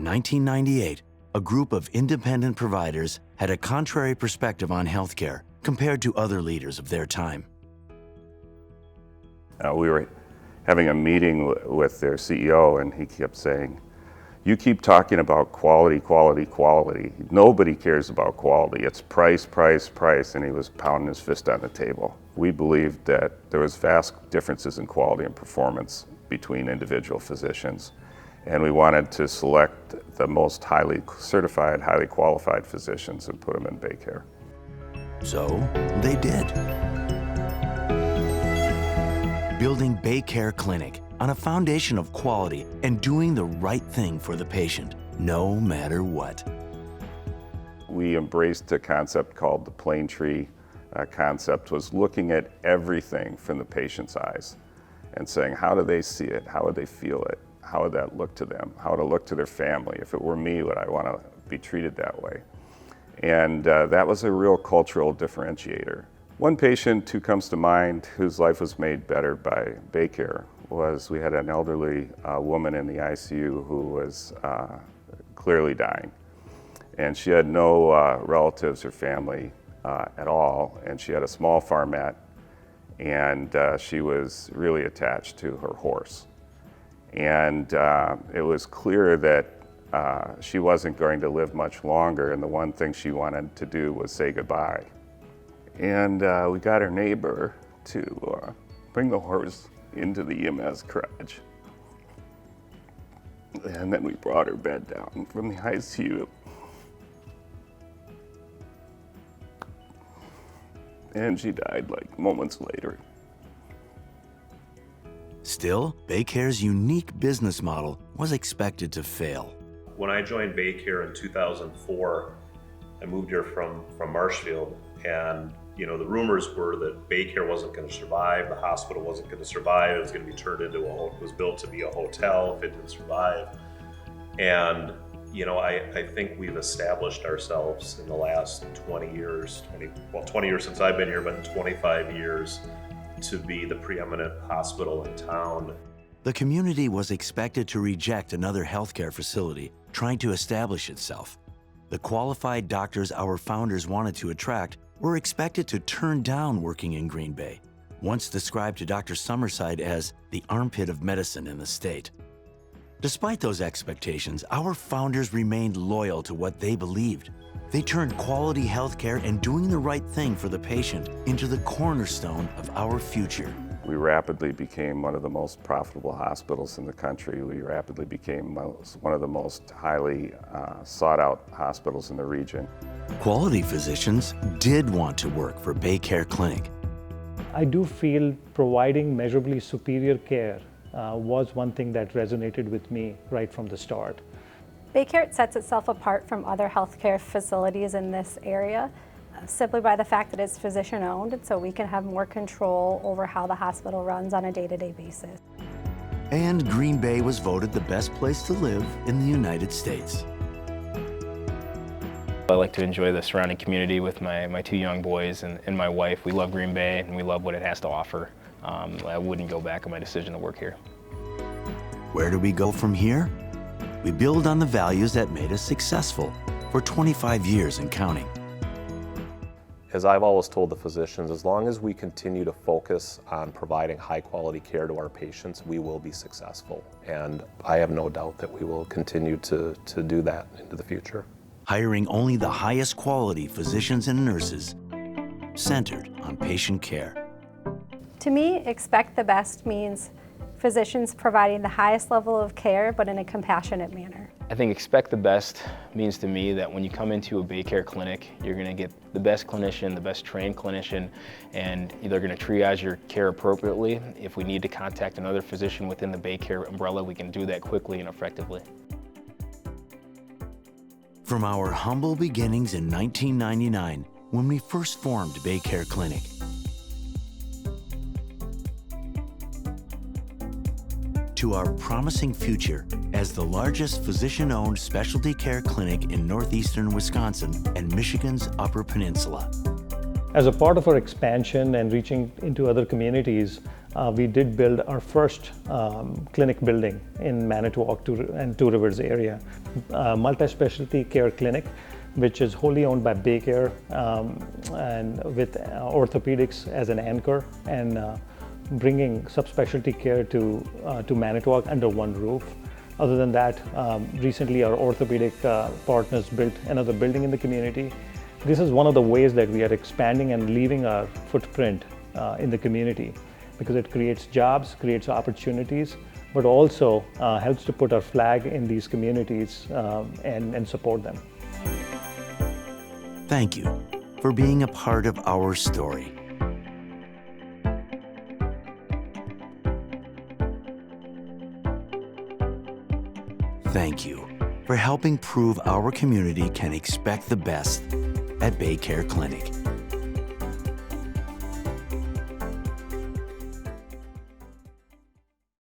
1998, a group of independent providers had a contrary perspective on healthcare compared to other leaders of their time. We were having a meeting with their CEO, and he kept saying, "You keep talking about quality, quality, quality. Nobody cares about quality. It's price, price, price," and he was pounding his fist on the table. We believed that there was vast differences in quality and performance between individual physicians, and we wanted to select the most highly certified, highly qualified physicians and put them in BayCare. So they did. Building BayCare Clinic on a foundation of quality and doing the right thing for the patient, no matter what. We embraced a concept called the plane tree concept, was looking at everything from the patient's eyes and saying, how do they see it? How would they feel it? How would that look to them? How would it look to their family? If it were me, would I want to be treated that way? And that was a real cultural differentiator. One patient who comes to mind whose life was made better by BayCare was, we had an elderly woman in the ICU who was clearly dying. And she had no relatives or family at all, and she had a small farmette, and she was really attached to her horse. And it was clear that she wasn't going to live much longer, and the one thing she wanted to do was say goodbye. And we got her neighbor to bring the horse into the EMS garage. And then we brought her bed down from the ICU. And she died like moments later. Still, BayCare's unique business model was expected to fail. When I joined BayCare in 2004, I moved here from Marshfield, and the rumors were that BayCare wasn't going to survive, the hospital wasn't going to survive, it was going to be turned into it was built to be a hotel if it didn't survive. And I think we've established ourselves in the last 20 years since I've been here, but in 25 years, to be the preeminent hospital in town. The community was expected to reject another healthcare facility trying to establish itself. The qualified doctors our founders wanted to attract were expected to turn down working in Green Bay, once described to Dr. Summerside as the armpit of medicine in the state. Despite those expectations, our founders remained loyal to what they believed. They turned quality healthcare and doing the right thing for the patient into the cornerstone of our future. We rapidly became one of the most profitable hospitals in the country. We rapidly became one of the most highly sought-out hospitals in the region. Quality physicians did want to work for BayCare Clinic. I do feel providing measurably superior care was one thing that resonated with me right from the start. BayCare sets itself apart from other healthcare facilities in this area simply by the fact that it's physician-owned, and so we can have more control over how the hospital runs on a day-to-day basis. And Green Bay was voted the best place to live in the United States. I like to enjoy the surrounding community with my two young boys and my wife. We love Green Bay and we love what it has to offer. I wouldn't go back on my decision to work here. Where do we go from here? We build on the values that made us successful for 25 years and counting. As I've always told the physicians, as long as we continue to focus on providing high quality care to our patients, we will be successful. And I have no doubt that we will continue to do that into the future. Hiring only the highest quality physicians and nurses, centered on patient care. To me, expect the best means physicians providing the highest level of care, but in a compassionate manner. I think expect the best means to me that when you come into a BayCare clinic, you're going to get the best clinician, the best trained clinician, and they're going to triage your care appropriately. If we need to contact another physician within the BayCare umbrella, we can do that quickly and effectively. From our humble beginnings in 1999, when we first formed BayCare Clinic, to our promising future as the largest physician-owned specialty care clinic in northeastern Wisconsin and Michigan's Upper Peninsula. As a part of our expansion and reaching into other communities, we did build our first clinic building in Manitowoc and Two Rivers area, multi-specialty care clinic, which is wholly owned by BayCare, and with orthopedics as an anchor, and bringing subspecialty care to Manitowoc under one roof. Other than that, recently our orthopedic partners built another building in the community. This is one of the ways that we are expanding and leaving our footprint in the community, because it creates jobs, creates opportunities, but also helps to put our flag in these communities and support them. Thank you for being a part of our story. Thank you for helping prove our community can expect the best at BayCare Clinic.